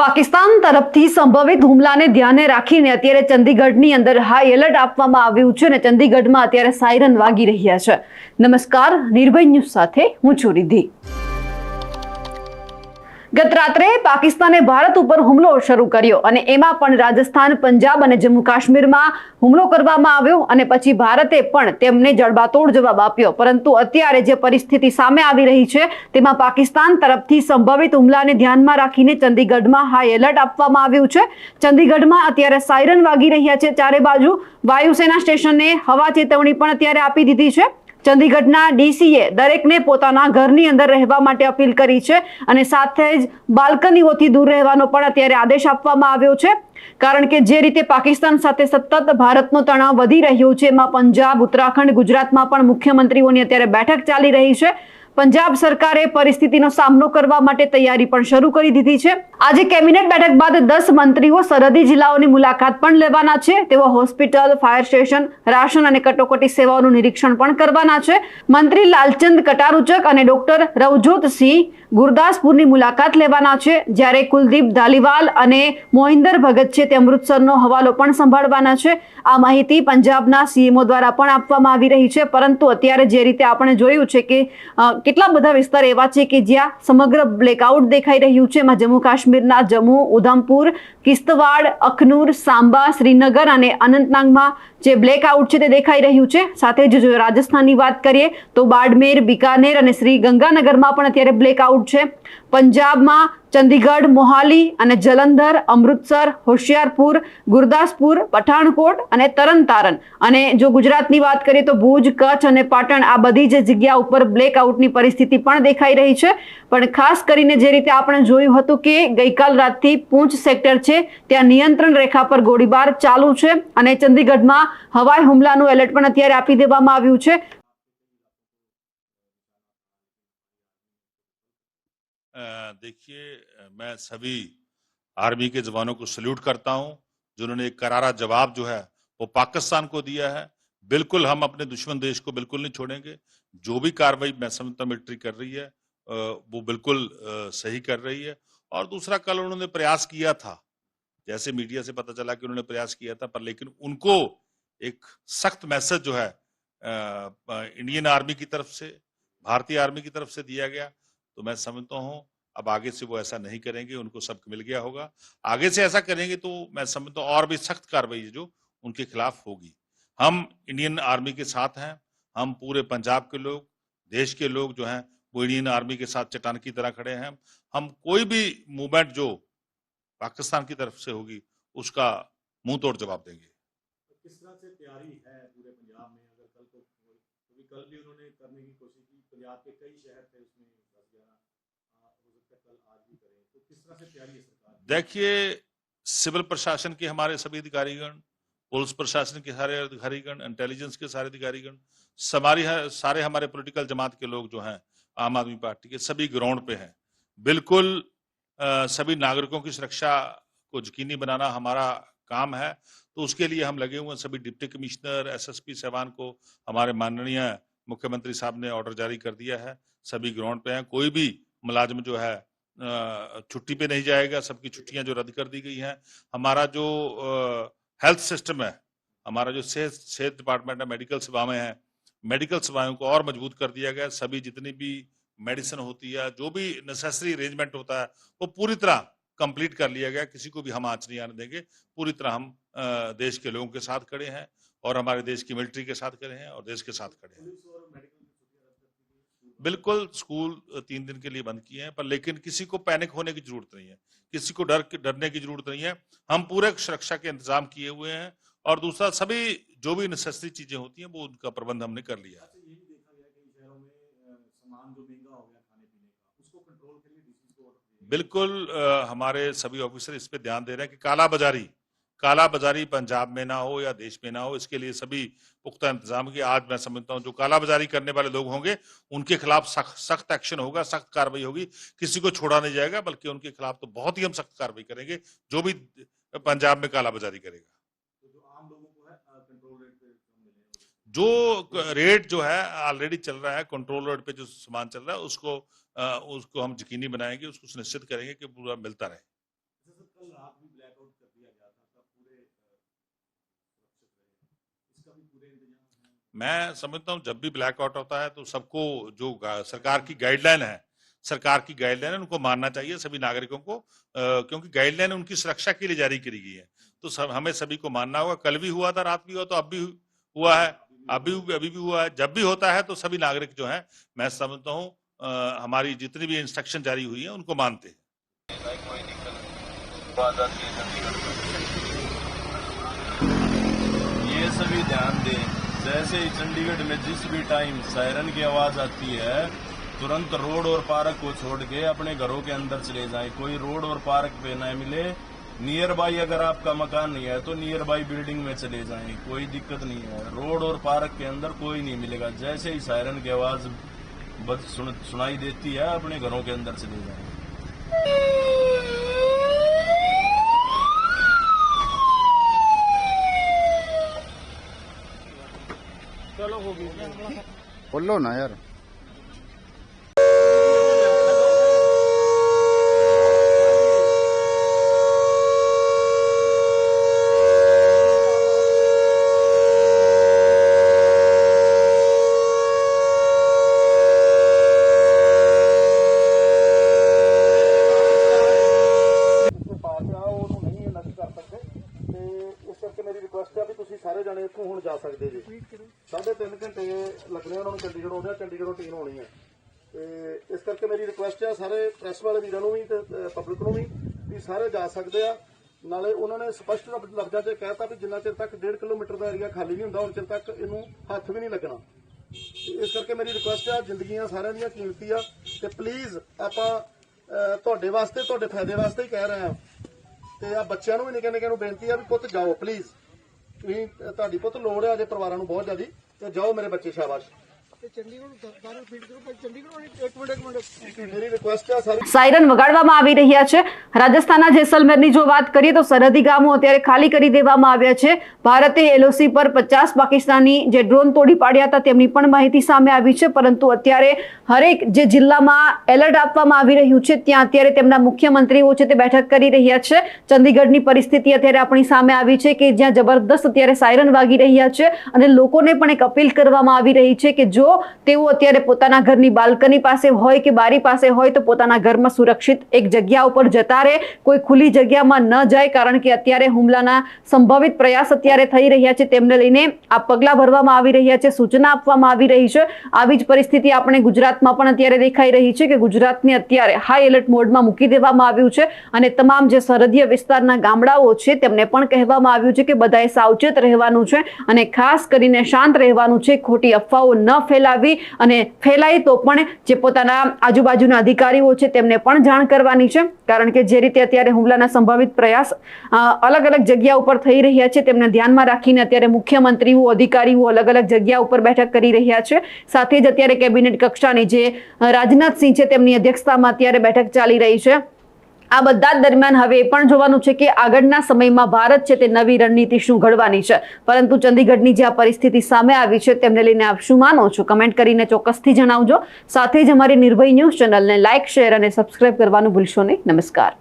પાકિસ્તાન તરફથી સંભવિત હુમલાને ધ્યાને રાખીને અત્યારે ચંદીગઢની અંદર હાઈ એલર્ટ આપવામાં આવ્યું છે અને ચંદીગઢમાં અત્યારે સાયરન વાગી રહ્યા છે। નમસ્કાર, નિર્ભય ન્યૂઝ સાથે હું છું રિદ્ધિ। ગત રાત્રે પાકિસ્તાને ભારત ઉપર હુમલો શરૂ કર્યો અને એમાં પણ રાજસ્થાન, પંજાબ અને જમ્મુ કાશ્મીરમાં હુમલો કરવામાં આવ્યો અને પછી ભારતે પણ તેમને જડબાતોડ જવાબ આપ્યો। પરંતુ અત્યારે જે પરિસ્થિતિ સામે આવી રહી છે તેમાં પાકિસ્તાન તરફથી સંભવિત હુમલાને ધ્યાનમાં રાખીને ચંદીગઢમાં હાઈ એલર્ટ આપવામાં આવ્યું છે। ચંદીગઢમાં અત્યારે સાયરન વાગી રહ્યા છે ચારે બાજુ। વાયુસેના સ્ટેશને હવા ચેતવણી પણ અત્યારે આપી દીધી છે। ચંદીગઢના ડીસીએ દરેકને પોતાના ઘરની અંદર રહેવા માટે અપીલ કરી છે અને સાથે જ બાલ્કનીઓથી દૂર રહેવાનો પણ અત્યારે આદેશ આપવામાં આવ્યો છે। કારણ કે જે રીતે પાકિસ્તાન સાથે સતત ભારતનો તણાવ વધી રહ્યો છે એમાં પંજાબ, ઉત્તરાખંડ, ગુજરાતમાં પણ મુખ્યમંત્રીઓની અત્યારે બેઠક ચાલી રહી છે। પંજાબ સરકારે પરિસ્થિતિનો સામનો કરવા માટે તૈયારી પણ શરૂ કરી દીધી છે। આજે કેબિનેટ બેઠક બાદ 10 મંત્રીઓ સરહદી જિલ્લાઓની મુલાકાત પણ લેવાના છે। તેઓ હોસ્પિટલ, ફાયર સ્ટેશન, રાશન અને કટોકટી સેવાઓનું નિરીક્ષણ પણ કરવાના છે। મંત્રી લાલચંદ કટારુચક અને ડોક્ટર રવજોતસિંહ ગુરદાસપુરની મુલાકાત લેવાના છે, જ્યારે કુલદીપ ધાલીવાલ અને મોહિન્દર ભગત છે તે અમૃતસરનો હવાલો પણ સંભાળવાના છે। આ માહિતી પંજાબના સીએમઓ દ્વારા પણ આપવામાં આવી રહી છે। પરંતુ અત્યારે જે રીતે આપણે જોયું છે કે કેટલા બધા વિસ્તાર એવા છે કે જ્યાં સમગ્ર બ્લેકઆઉટ દેખાઈ રહ્યું છે। એમાં જમ્મુ કાશ્મીરના જમ્મુ, ઉધમપુર, કિશ્તવાડ, અખનૂર, સાંબા, શ્રીનગર અને અનંતનાગમાં જે બ્લેકઆઉટ છે તે દેખાઈ રહ્યું છે। સાથે જ જો રાજસ્થાનની વાત કરીએ તો બાડમેર, બિકાનેર અને શ્રી ગંગાનગરમાં પણ અત્યારે બ્લેકઆઉટ છે। પંજાબમાં ચંદીગઢ, મોહાલી અને જલંધર, અમૃતસર, હોશિયારપુર, ગુરદાસપુર, પઠાણકોટ અને તરણતારણ અને જો ગુજરાતની વાત કરીએ તો ભુજ, કચ્છ અને પાટણ આ બધી જ જગ્યા ઉપર બ્લેકઆઉટની પરિસ્થિતિ પણ દેખાઈ રહી છે। પણ ખાસ કરીને જે રીતે આપણે જોયું હતું કે ગઈકાલ રાતથી પૂંછ સેક્ટર છે ત્યાં નિયંત્રણ રેખા પર ગોળીબાર ચાલુ છે અને ચંદીગઢમાં હવાઈ હુમલાનું એલર્ટ પણ અત્યારે આપી દેવામાં આવ્યું છે। देखिए, मैं सभी आर्मी के जवानों को सल्यूट करता हूं जिन्होंने एक करारा जवाब जो है वो पाकिस्तान को दिया है। बिल्कुल हम अपने दुश्मन देश को बिल्कुल नहीं छोड़ेंगे। जो भी कार्रवाई मैं समझता मिलिट्री कर रही है वो बिल्कुल सही कर रही है। और दूसरा, कल उन्होंने प्रयास किया था, जैसे मीडिया से पता चला कि उन्होंने प्रयास किया था, पर लेकिन उनको एक सख्त मैसेज जो है इंडियन आर्मी की तरफ से, भारतीय आर्मी की तरफ से दिया गया। तो मैं समझता हूं अब आगे से वो ऐसा नहीं करेंगे, उनको सबक मिल गया होगा। आगे से ऐसा करेंगे तो मैं समझता हूं और भी सख्त कार्रवाई जो उनके खिलाफ होगी। हम इंडियन आर्मी के साथ हैं। हम पूरे पंजाब के लोग, देश के लोग जो हैं वो इंडियन आर्मी के साथ चट्टान की तरह खड़े हैं। हम कोई भी मूवमेंट जो पाकिस्तान की तरफ से होगी उसका मुंह तोड़ जवाब देंगे। किस तरह से तैयारी है पूरे पंजाब में? अगर कल को, क्योंकि कल भी उन्होंने करने की कोशिश की, पंजाब के कई शहर थे उसमें 10-11, हो सकता है कल आज भी करें, तो किस तरह से तैयारी है सरकार? देखिए, सिविल प्रशासन के हमारे सभी अधिकारीगण, पुलिस प्रशासन के सारे अधिकारीगण, इंटेलिजेंस के सारे अधिकारीगण, सारे हमारे पॉलिटिकल जमात के लोग जो हैं, आम आदमी पार्टी के सभी ग्राउंड पे हैं। बिल्कुल सभी नागरिकों की सुरक्षा को यकीनी बनाना हमारा काम है। तो उसके लिए हम लगे हुए हैं। सभी डिप्टी कमिश्नर, एसएसपी साहबान को हमारे माननीय मुख्यमंत्री साहब ने ऑर्डर जारी कर दिया है। सभी ग्राउंड पे हैं। कोई भी मुलाजिम जो है छुट्टी पे नहीं जाएगा। सबकी छुट्टियां जो रद्द कर दी गई हैं। हमारा जो हेल्थ सिस्टम है, हमारा जो सेहत डिपार्टमेंट है, मेडिकल सेवाएं हैं, मेडिकल सेवाओं को और मजबूत कर दिया गया। सभी जितनी भी मेडिसिन होती है, जो भी नेसेसरी अरेंजमेंट होता है वो पूरी तरह कंप्लीट कर लिया गया। किसी को भी हम आंच नहीं आने देंगे। पूरी तरह हम देश के लोगों के साथ खड़े हैं और हमारे देश की मिलिट्री के साथ खड़े हैं और देश के साथ खड़े हैं। बिल्कुल स्कूल 3 दिन के लिए बंद किए हैं, पर लेकिन किसी को पैनिक होने की जरूरत नहीं है, किसी को डरने की जरूरत नहीं है। हम पूरे सुरक्षा के इंतजाम किए हुए हैं और दूसरा, सभी जो भी नेसेसरी चीजें होती हैं वो उनका प्रबंध हमने कर लिया है। ये भी देखा गया कि शहरों में सामान जो महंगा हो गया खाने पीने का, उसको कंट्रोल के लिए डीसी को ऑर्डर दिया। बिल्कुल हमारे सभी ऑफिसर इस पे ध्यान दे रहे हैं कि काला बाजारी पंजाब में ना हो या देश में ना हो। इसके लिए सभी पुख्ता इंतजाम किए। आज मैं समझता हूं जो काला बाजारी करने वाले लोग होंगे उनके खिलाफ सख्त एक्शन होगा, सख्त कार्रवाई होगी। किसी को छोड़ा नहीं जाएगा, बल्कि उनके खिलाफ तो बहुत ही हम सख्त कार्रवाई करेंगे जो भी पंजाब में काला बाजारी करेगा। तो जो आम लोगों को है कंट्रोल रेट पे जो रेट जो है ऑलरेडी चल रहा है, कंट्रोल रेट पे जो सामान चल रहा है उसको हम यकीनी बनाएंगे, उसको सुनिश्चित करेंगे कि पूरा मिलता रहे। कल रात भी ब्लैकआउट कर दिया गया था, तब पूरे सुरक्षित रहे, इसका भी पूरे इंतजाम है? मैं समझता हूँ जब भी ब्लैकआउट होता है तो सबको जो सरकार की गाइडलाइन है उनको मानना चाहिए सभी नागरिकों को, क्योंकि गाइडलाइन उनकी सुरक्षा के लिए जारी करी गई है, तो हमें सभी को मानना होगा। कल भी हुआ था, रात भी हुआ, तो अब भी हुआ है, अभी भी हुआ है। जब भी होता है तो सभी नागरिक जो है, मैं समझता हूँ हमारी जितनी भी इंस्ट्रक्शन जारी हुई है उनको मानते हैं। ये सभी ध्यान दें, जैसे ही चंडीगढ़ में जिस भी टाइम सायरन की आवाज आती है, तुरंत रोड और पार्क को छोड़ के अपने घरों के अंदर चले जाएं। कोई रोड और पार्क पे न मिले, नियर बाई अगर आपका मकान नहीं है तो नियर बाई बिल्डिंग में चले जाएं, कोई दिक्कत नहीं है। रोड और पार्क के अंदर कोई नहीं मिलेगा। जैसे ही सायरन की आवाज सुनाई देती है, अपने घरों के अंदर चले जाएं। चलो हो गई, बोलो ना यार। ਸਾਰੇ ਜਾਣੇ ਇੱਥੋਂ ਹੁਣ ਜਾ ਸਕਦੇ ਜੀ। 3.5 ਘੰਟੇ ਲੱਗਣੇ ਉਹਨਾਂ ਨੂੰ ਚੰਡੀਗੜ੍ਹ ਆਉਂਦੇ, ਚੰਡੀਗੜ੍ਹੋਂ ਟ੍ਰੇਨ ਆਉਣੀ ਹੈ, ਤੇ ਇਸ ਕਰਕੇ ਮੇਰੀ ਰਿਕੁਐਸਟ ਆ ਸਾਰੇ ਪ੍ਰੈਸ ਵਾਲੇ ਵੀਰਾਂ ਨੂੰ ਵੀ ਤੇ ਪਬਲਿਕ ਨੂੰ ਵੀ ਸਾਰੇ ਜਾ ਸਕਦੇ ਆ। ਨਾਲੇ ਉਹਨਾਂ ਨੇ ਸਪਸ਼ਟ ਲਫ਼ਜ਼ਾਂ 'ਚ ਕਹਿਤਾ ਵੀ ਜਿੰਨਾ ਚਿਰ ਤੱਕ 1.5 ਕਿਲੋਮੀਟਰ ਦਾ ਏਰੀਆ ਖਾਲੀ ਨਹੀਂ ਹੁੰਦਾ, ਉਨ ਚਿਰ ਤੱਕ ਇਹਨੂੰ ਹੱਥ ਵੀ ਨਹੀਂ ਲੱਗਣਾ। ਇਸ ਕਰਕੇ ਮੇਰੀ ਰਿਕੁਐਸਟ ਆ, ਜ਼ਿੰਦਗੀਆਂ ਸਾਰਿਆਂ ਦੀਆਂ ਕੀਮਤੀ ਆ, ਤੇ ਪਲੀਜ਼ ਆਪਾਂ ਤੁਹਾਡੇ ਵਾਸਤੇ, ਤੁਹਾਡੇ ਫਾਇਦੇ ਵਾਸਤੇ ਹੀ ਕਹਿ ਰਹੇ ਆ। ਤੇ ਆ ਬੱਚਿਆਂ ਨੂੰ ਵੀ ਨਿੱਕੇ ਨੂੰ ਬੇਨਤੀ ਆ ਵੀ ਪੁੱਤ ਜਾਓ ਪਲੀਜ਼, ਤੁਸੀਂ ਤੁਹਾਡੀ ਪੁੱਤ ਲੋੜ ਹੈ ਅਜੇ ਪਰਿਵਾਰਾਂ ਨੂੰ ਬਹੁਤ ਜ਼ਿਆਦੀ, ਤੇ ਜਾਓ ਮੇਰੇ ਬੱਚੇ, ਸ਼ਾਬਾਸ਼। સાયરન વગાડવામાં આવી રહ્યા છે। રાજસ્થાનના જેસલમેરની જો વાત કરીએ તો સરહદી ગામો અત્યારે ખાલી કરી દેવામાં આવ્યા છે। ભારતે એલઓસી પર 50 પાકિસ્તાની જે ડ્રોન તોડી પાડ્યા હતા તેમની પણ માહિતી સામે આવી છે, પરંતુ અત્યારે હરેક જે જિલ્લામાં એલર્ટ આપવામાં આવી રહ્યું છે ત્યાં અત્યારે તેમના મુખ્યમંત્રીઓ છે તે બેઠક કરી રહ્યા છે। ચંદીગઢની પરિસ્થિતિ અત્યારે આપણી સામે આવી છે કે જ્યાં જબરદસ્ત અત્યારે સાયરન વાગી રહ્યા છે અને લોકોને પણ એક અપીલ કરવામાં આવી રહી છે કે જો તેઓ અત્યારે પોતાના ઘરની બાલ્કની પાસે હોય કે બારી પાસે હોય તો પોતાના ઘરમાં સુરક્ષિત એક જગ્યા ઉપર જતા રહે, કોઈ ખુલ્લી જગ્યામાં ન જાય, કારણ કે અત્યારે હુમલાના સંભવિત પ્રયાસ અત્યારે થઈ રહ્યા છે, તેમને લઈને આ પગલાં ભરવામાં આવી રહ્યા છે, સૂચના આપવામાં આવી રહી છે। આવી જ પરિસ્થિતિ આપણે ગુજરાતમાં પણ અત્યારે દેખાઈ રહી છે કે ગુજરાતને અત્યારે હાઈ એલર્ટ મોડમાં મૂકી દેવામાં આવ્યું છે અને તમામ જે સરહદીય વિસ્તારના ગામડાઓ છે તેમને પણ કહેવામાં આવ્યું છે કે બધાએ સાવચેત રહેવાનું છે અને ખાસ કરીને શાંત રહેવાનું છે, ખોટી અફવાઓ ન ફેલાવી અને ફેલાય તો પણ જે પોતાના આજુબાજુના અધિકારીઓ છે તેમને પણ જાણ કરવાની છે, કારણ કે જે રીતે અત્યારે હુમલાના સંભવિત પ્રયાસ અલગ અલગ જગ્યા ઉપર થઈ રહ્યા છે તેમને ધ્યાનમાં રાખીને અત્યારે મુખ્યમંત્રીઓ, અધિકારીઓ અલગ અલગ જગ્યા ઉપર બેઠક કરી રહ્યા છે। સાથે જ અત્યારે કેબિનેટ કક્ષાની જે રાજનાથસિંહ છે તેમની અધ્યક્ષતામાં અત્યારે બેઠક ચાલી રહી છે। આ બધા જ દરમિયાન હવે એ પણ જોવાનું છે કે આગળના સમયમાં ભારત છે તે નવી રણનીતિ શું ઘડવાની છે, પરંતુ ચંદીગઢની જે આ પરિસ્થિતિ સામે આવી છે તેમને લઈને આપ શું માનો છો, કમેન્ટ કરીને ચોક્કસથી જણાવજો। સાથે જ અમારી નિર્ભય ન્યૂઝ ચેનલને લાઇક, શેર અને સબસ્ક્રાઇબ કરવાનું ભૂલશો નહીં। નમસ્કાર।